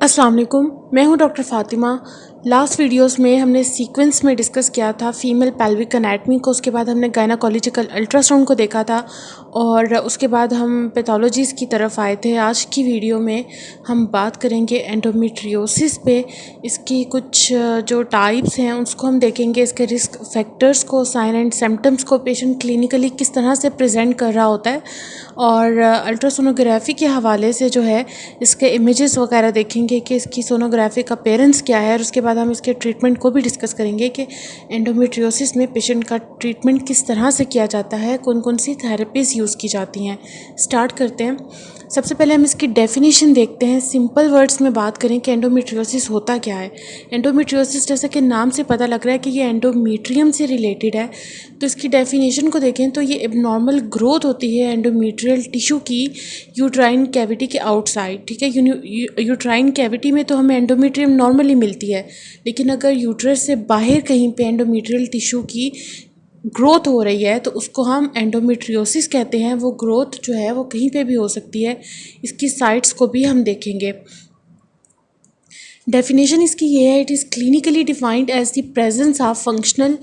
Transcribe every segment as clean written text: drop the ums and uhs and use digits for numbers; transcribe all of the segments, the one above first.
अस्सलाम वालेकुम, मैं हूं डॉक्टर फ़ातिमा। लास्ट वीडियोस में हमने सीक्वेंस में डिस्कस किया था फीमेल पेल्विक एनाटमी को, उसके बाद हमने गायनाकोलॉजिकल अल्ट्रासाउंड को देखा था और उसके बाद हम पैथोलॉजीज़ की तरफ आए थे। आज की वीडियो में हम बात करेंगे एंडोमेट्रियोसिस पे। इसकी कुछ जो टाइप्स हैं उसको हम देखेंगे, इसके रिस्क फैक्टर्स को, साइन एंड सिम्टम्स को, पेशेंट क्लिनिकली किस तरह से प्रेजेंट कर रहा होता है और अल्ट्रासोनोग्राफी के हवाले से जो है इसके इमेजेस वगैरह देखेंगे कि इसकी सोनोग्राफिक अपीयरेंस क्या है और उसके बाद हम इसके ट्रीटमेंट को भी डिस्कस करेंगे कि एंडोमेट्रियोसिस में पेशेंट का ट्रीटमेंट किस तरह से किया जाता है, कौन कौन सी थेरेपीज़ यूज़ की जाती हैं। स्टार्ट करते हैं। सबसे पहले हम इसकी डेफिनेशन देखते हैं। सिंपल वर्ड्स में बात करें कि एंडोमेट्रियोसिस होता क्या है। एंडोमेट्रियोसिस जैसे कि नाम से पता लग रहा है कि ये एंडोमेट्रियम से रिलेटेड है, तो इसकी डेफिनेशन को देखें तो ये एबनॉर्मल ग्रोथ होती है एंडोमेट्रियल टिश्यू की यूट्राइन कैविटी के आउटसाइड। ठीक है, यूट्राइन कैविटी में तो हमें एंडोमेट्रियम नॉर्मली मिलती है, लेकिन अगर यूट्रस से बाहर कहीं पे एंडोमेट्रियल टिश्यू की ग्रोथ हो रही है तो उसको हम एंडोमेट्रियोसिस कहते हैं। वो ग्रोथ जो है वो कहीं पे भी हो सकती है। इसकी साइट्स को भी हम देखेंगे। डेफिनेशन इसकी ये है, it is clinically defined as the presence of functional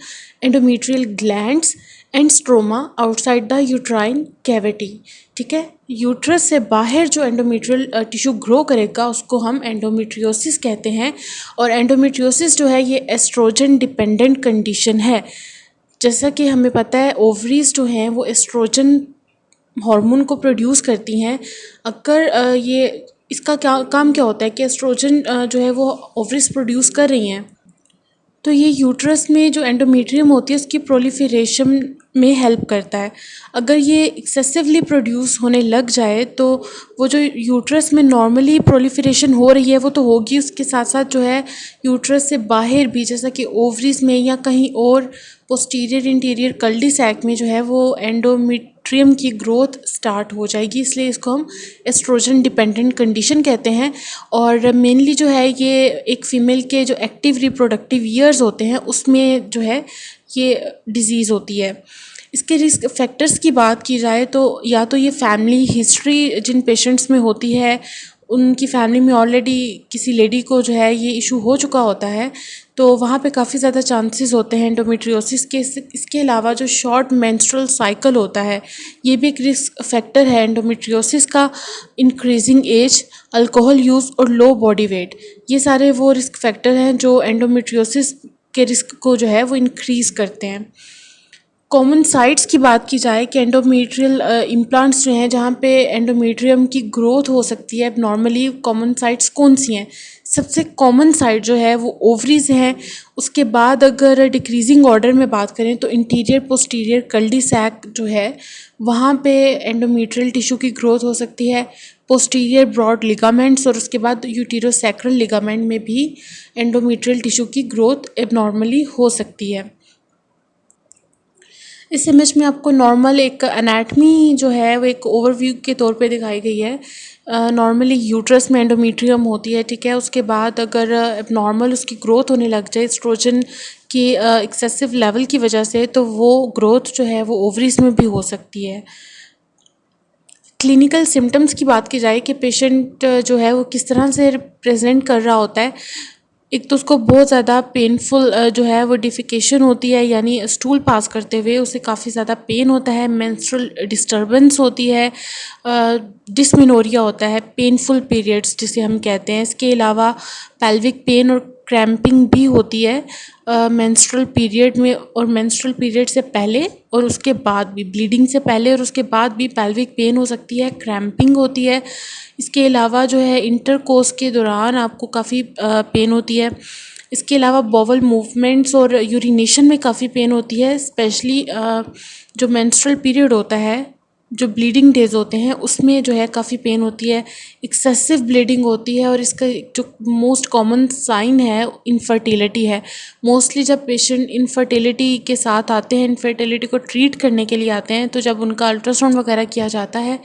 endometrial glands and stroma outside the uterine cavity. ठीक है, यूट्रस से बाहर जो एंडोमेट्रियल टिश्यू ग्रो करेगा उसको हम एंडोमेट्रियोसिस कहते हैं। और एंडोमेट्रियोसिस जो है ये एस्ट्रोजन डिपेंडेंट कंडीशन है। जैसा कि हमें पता है ओवरीज जो हैं वो एस्ट्रोजन हार्मोन को प्रोड्यूस करती हैं। अगर ये इसका क्या काम क्या होता है कि एस्ट्रोजन जो है वो ओवरीज प्रोड्यूस कर रही हैं, तो ये यूट्रस में जो एंडोमेट्रियम होती है उसकी प्रोलिफरेशन में हेल्प करता है। अगर ये एक्सेसिवली प्रोड्यूस होने लग जाए तो वो जो यूट्रस में नॉर्मली प्रोलिफरेशन हो रही है वो तो होगी, उसके साथ साथ जो है यूट्रस से बाहर भी, जैसा कि ओवरीज में या कहीं और पोस्टीरियर इंटीरियर कल्डी सैक में जो है वो एंडोमेट्रियम की ग्रोथ स्टार्ट हो जाएगी। इसलिए इसको हम एस्ट्रोजन डिपेंडेंट कंडीशन कहते हैं। और मेनली जो है ये एक फ़ीमेल के जो एक्टिव रिप्रोडक्टिव ईयर्स होते हैं उसमें जो है ये डिज़ीज़ होती है। इसके रिस्क फैक्टर्स की बात की जाए तो या तो ये फैमिली हिस्ट्री जिन पेशेंट्स में होती है, उनकी फैमिली में ऑलरेडी किसी लेडी को जो है ये इशू हो चुका होता है, तो वहाँ पे काफ़ी ज़्यादा चांसेस होते हैं एंडोमेट्रियोसिस के। इसके अलावा जो शॉर्ट मेंस्ट्रुअल साइकिल होता है ये भी एक रिस्क फैक्टर है एंडोमेट्रियोसिस का। इंक्रीजिंग एज, अल्कोहल यूज़ और लो बॉडी वेट, ये सारे वो रिस्क फैक्टर हैं जो एंडोमेट्रियोसिस के रिस्क को जो है वो इंक्रीज़ करते हैं। कॉमन साइट्स की बात की जाए कि एंडोमेट्रियल इम्प्लांट्स जो हैं जहाँ पे एंडोमेट्रियम की ग्रोथ हो सकती है नॉर्मली, कॉमन साइट्स कौन सी हैं? सबसे कॉमन साइट जो है वो ओवरीज हैं। उसके बाद अगर डिक्रीजिंग ऑर्डर में बात करें तो इंटीरियर पोस्टीरियर कल्डी सैक जो है वहाँ पे एंडोमेट्रियल टिश्यू की ग्रोथ हो सकती है। पोस्टीरियर ब्रॉड लिगामेंट्स और उसके बाद यूटेरोसैक्रल लिगामेंट में भी एंडोमेट्रियल टिश्यू की ग्रोथ एबनॉर्मली हो सकती है। इस इमेज में आपको नॉर्मल एक एनाटमी जो है वो एक ओवरव्यू के तौर पे दिखाई गई है। नॉर्मली यूट्रस में एंडोमेट्रियम होती है, ठीक है। उसके बाद अगर नॉर्मल उसकी ग्रोथ होने लग जाए एस्ट्रोजन की एक्सेसिव लेवल की वजह से, तो वो ग्रोथ जो है वो ओवरीज में भी हो सकती है। क्लिनिकल सिम्टम्स की बात की जाए कि पेशेंट जो है वो किस तरह से प्रेजेंट कर रहा होता है, एक तो उसको बहुत ज़्यादा पेनफुल जो है वो डिफिकेशन होती है, यानी स्टूल पास करते हुए उसे काफ़ी ज़्यादा पेन होता है। मेंस्ट्रुअल डिस्टर्बेंस होती है, डिस्मेनोरिया होता है, पेनफुल पीरियड्स जिसे हम कहते हैं। इसके अलावा पेल्विक पेन और क्रैम्पिंग भी होती है मेंस्ट्रुअल पीरियड में, और मेंस्ट्रुअल पीरियड से पहले और उसके बाद भी, ब्लीडिंग से पहले और उसके बाद भी पेल्विक पेन हो सकती है, क्रैम्पिंग होती है। इसके अलावा जो है इंटरकोर्स के दौरान आपको काफ़ी पेन होती है। इसके अलावा बॉवल मूवमेंट्स और यूरिनेशन में काफ़ी पेन होती है, स्पेशली जो मेंस्ट्रुअल पीरियड होता है, जो ब्लीडिंग डेज होते हैं उसमें जो है काफ़ी पेन होती है, एक्सेसिव ब्लीडिंग होती है। और इसका जो मोस्ट कॉमन साइन है इनफर्टिलिटी है। मोस्टली जब पेशेंट इनफर्टिलिटी के साथ आते हैं, इनफर्टिलिटी को ट्रीट करने के लिए आते हैं, तो जब उनका अल्ट्रासाउंड वगैरह किया जाता है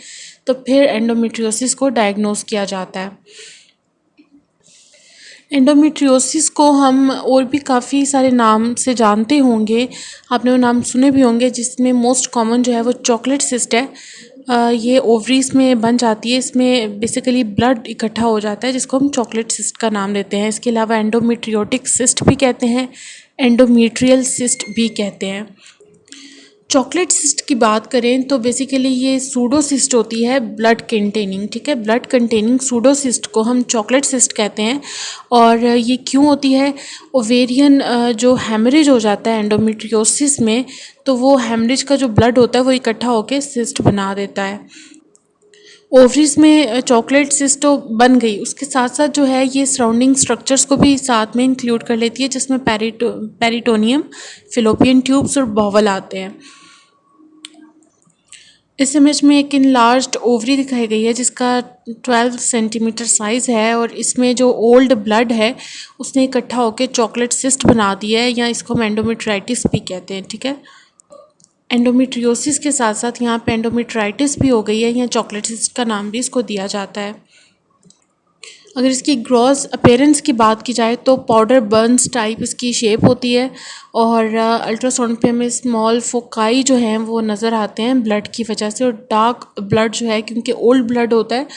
तो फिर एंडोमेट्रियोसिस को डायग्नोस किया जाता है। एंडोमेट्रियोसिस को हम और भी काफ़ी सारे नाम से जानते होंगे, आपने वो नाम सुने भी होंगे, जिसमें मोस्ट कॉमन जो है वो चॉकलेट सिस्ट है। ये ओवरीज में बन जाती है। इसमें बेसिकली ब्लड इकट्ठा हो जाता है जिसको हम चॉकलेट सिस्ट का नाम देते हैं। इसके अलावा एंडोमेट्रियोटिक सिस्ट भी कहते हैं, एंडोमेट्रियल सिस्ट भी कहते हैं। चॉकलेट सिस्ट की बात करें तो बेसिकली ये सूडो सिस्ट होती है ब्लड कंटेनिंग, ठीक है। ब्लड कंटेनिंग सूडो सिस्ट को हम चॉकलेट सिस्ट कहते हैं। और ये क्यों होती है? ओवेरियन जो हेमरेज हो जाता है एंडोमेट्रियोसिस में, तो वो हेमरेज का जो ब्लड होता है वो इकट्ठा होकर सिस्ट बना देता है। ओवरीज में चॉकलेट सिस्ट तो बन गई, उसके साथ साथ जो है ये सराउंडिंग स्ट्रक्चर्स को भी साथ में इंक्लूड कर लेती है, जिसमें पेरिटोनियम, फिलोपियन ट्यूब्स और बॉवल आते हैं। इस इमेज में एक इनलार्ज्ड ओवरी दिखाई गई है जिसका 12 सेंटीमीटर साइज़ है, और इसमें जो ओल्ड ब्लड है उसने इकट्ठा होकर चॉकलेट सिस्ट बना दिया है, या इसको हम एंडोमेट्राइटिस भी कहते हैं, ठीक है। एंडोमेट्रियोसिस के साथ साथ यहाँ पे एंडोमेट्राइटिस भी हो गई है, या चॉकलेट सिस्ट का नाम भी इसको दिया जाता है। अगर इसकी ग्रॉस अपीयरेंस की बात की जाए तो पाउडर बर्न्स टाइप इसकी शेप होती है, और अल्ट्रासाउंड पे हमें स्मॉल फोकाई जो हैं वो नज़र आते हैं ब्लड की वजह से। और डार्क ब्लड जो है, क्योंकि ओल्ड ब्लड होता है,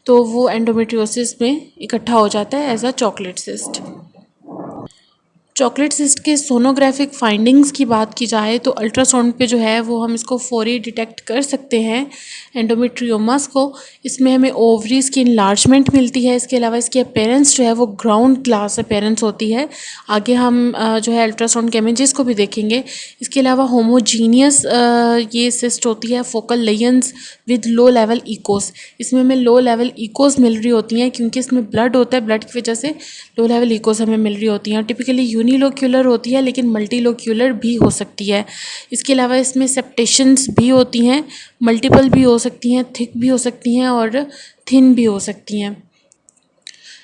तो वो एंडोमेट्रियोसिस में इकट्ठा हो जाता है as a chocolate cyst. Chocolate cyst के सोनोग्राफिक फाइंडिंग्स की बात की जाए तो अल्ट्रासाउंड पे जो है वो हम इसको फौरी डिटेक्ट कर सकते हैं एंडोमेट्रियोमास को। इसमें हमें ओवरीज की इनलार्जमेंट मिलती है। इसके अलावा इसकी अपीयरेंस जो है वो ग्राउंड ग्लास अपीयरेंस होती है। आगे हम जो है अल्ट्रासाउंड के इमेजेस को भी देखेंगे। इसके अलावा होमोजीनियस ये सिस्ट होती है focal lesions with low level echoes. इसमें हमें लो लेवल इकोस मिल रही होती हैं क्योंकि इसमें ब्लड होता है, ब्लड की वजह से लो लेवल इकोस हमें मिल रही होती हैं। टिपिकली यूनिलोक्यूलर होती है लेकिन मल्टीलोक्यूलर भी हो सकती है। इसके अलावा इसमें सेप्टेशंस भी होती हैं, मल्टीपल भी हो सकती हैं, थिक भी हो सकती हैं और थिन भी हो सकती हैं।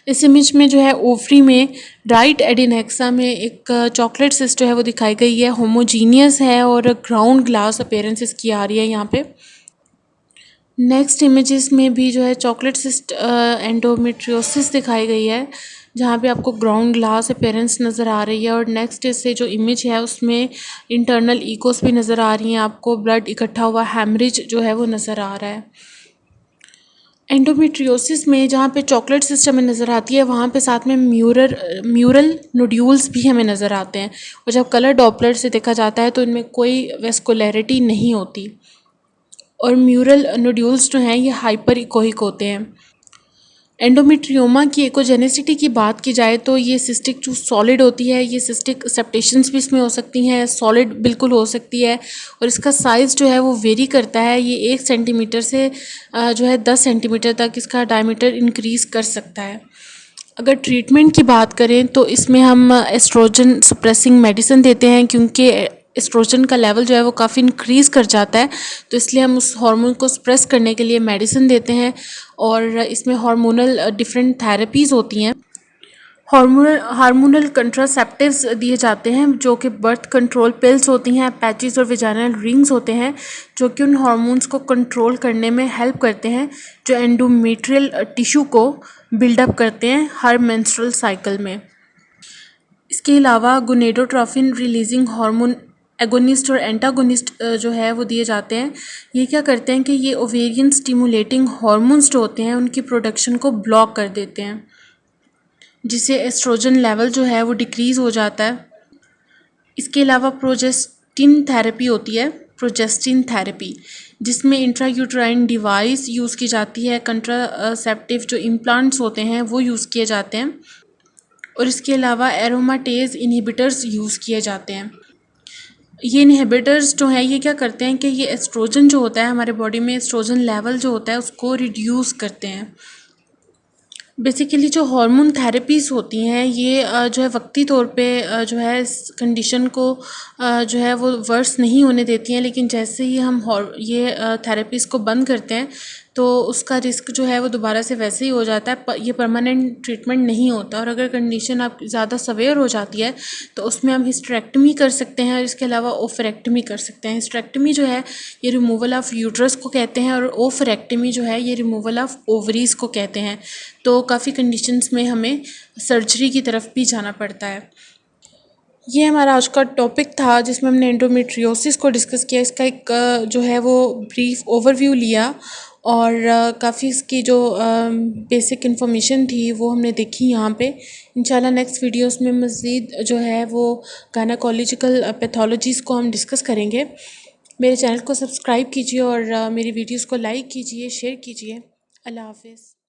इस इमेज में जो है ओवरी में राइट एडिनेक्सा में एक चॉकलेट सिस्ट जो है वो दिखाई गई है, होमोजीनियस है और ग्राउंड ग्लास अपीयरेंस इसकी आ रही है यहाँ पे। नेक्स्ट इमेजेस में भी जो है चॉकलेट सिस्ट एंडोमेट्रियोसिस दिखाई गई है, जहाँ पे आपको ग्राउंड ग्लास अपीयरेंस नज़र आ रही है। और नेक्स्ट इससे जो इमेज है उसमें इंटरनल इकोस भी नज़र आ रही हैं आपको, ब्लड इकट्ठा हुआ हैमरेज जो है वो नज़र आ रहा है। एंडोमेट्रियोसिस में जहाँ पे चॉकलेट सिस्ट हमें नज़र आती है वहाँ पे साथ में म्यूरल नोड्यूल्स भी हमें नज़र आते हैं, और जब कलर डॉपलर से देखा जाता है तो इनमें कोई वेस्कुलरिटी नहीं होती, और म्यूरल नोड्यूल्स जो हैं ये हाइपर इकोइक होते हैं। एंडोमेट्रियोमा की एकोजेनेसिटी की बात की जाए तो ये सिस्टिक जो सॉलिड होती है, ये सिस्टिक सेप्टेशंस भी इसमें हो सकती हैं, सॉलिड बिल्कुल हो सकती है, और इसका साइज़ जो है वो वेरी करता है। ये 1 सेंटीमीटर से जो है 10 सेंटीमीटर तक इसका डायमीटर इंक्रीज़ कर सकता है। अगर ट्रीटमेंट की बात करें तो इसमें हम एस्ट्रोजन सप्रेसिंग मेडिसिन देते हैं, क्योंकि एस्ट्रोजन का लेवल जो है वो काफ़ी इंक्रीज़ कर जाता है, तो इसलिए हम उस हार्मोन को सप्रेस करने के लिए मेडिसिन देते हैं। और इसमें हार्मोनल डिफरेंट थेरेपीज़ होती हैं। हार्मोनल कंट्रासेप्टिव्स दिए जाते हैं जो कि बर्थ कंट्रोल पिल्स होती हैं, पैचेस और विजाइनल रिंग्स होते हैं जो कि उन हार्मोन्स को कंट्रोल करने में हेल्प करते हैं जो एंडोमेट्रियल टिश्यू को बिल्डअप करते हैं हर मेंस्ट्रुअल साइकिल में। इसके अलावा गोनेडोट्रोफिन रिलीजिंग हार्मोन एगोनिस्ट और एंटागोनिस्ट जो है वो दिए जाते हैं। ये क्या करते हैं कि ये ओवेरियन स्टिमुलेटिंग हार्मोन्स जो होते हैं उनकी प्रोडक्शन को ब्लॉक कर देते हैं, जिससे एस्ट्रोजन लेवल जो है वो डिक्रीज़ हो जाता है। इसके अलावा प्रोजेस्टिन थेरेपी होती है, प्रोजेस्टिन थेरेपी, जिसमें इंट्रायूट्राइन डिवाइस यूज़ की जाती है, कंट्रासेप्टिव जो इम्प्लांट्स होते हैं वो यूज़ किए जाते हैं, और इसके अलावा एरोमाटेज इनहिबिटर्स यूज़ किए जाते हैं। ये इनहिबिटर्स जो हैं ये क्या करते हैं कि ये एस्ट्रोजन जो होता है हमारे बॉडी में, एस्ट्रोजन लेवल जो होता है उसको रिड्यूस करते हैं। बेसिकली जो हार्मोन थेरेपीज़ होती हैं ये जो है वक्ती तौर पे जो है इस कंडीशन को जो है वो वर्स नहीं होने देती हैं, लेकिन जैसे ही हम ये थेरेपीज़ को बंद करते हैं तो उसका रिस्क जो है वो दोबारा से वैसे ही हो जाता है, ये परमानेंट ट्रीटमेंट नहीं होता। और अगर कंडीशन आप ज़्यादा सवेयर हो जाती है तो उसमें हम हिस्टेरेक्टमी कर सकते हैं, और इसके अलावा ओफरेक्टमी कर सकते हैं। हिस्टेरेक्टमी जो है ये रिमूवल ऑफ यूट्रस को कहते हैं, और ओफरेक्टमी जो है ये रिमूवल ऑफ ओवरीज़ को कहते हैं। तो काफ़ी कंडीशंस में हमें सर्जरी की तरफ भी जाना पड़ता है। ये हमारा आज का टॉपिक था जिसमें हमने एंडोमेट्रियोसिस को डिस्कस किया। इसका एक जो है वो ब्रीफ ओवरव्यू लिया और काफ़ी इसकी जो बेसिक इन्फॉर्मेशन थी वो हमने देखी यहाँ पे। इंशाल्लाह नेक्स्ट वीडियोस में मज़ीद जो है वो गायनेकोलॉजिकल पैथोलॉजीज़ को हम डिस्कस करेंगे। मेरे चैनल को सब्सक्राइब कीजिए और मेरी वीडियोस को लाइक कीजिए, शेयर कीजिए। अल्लाह हाफिज़।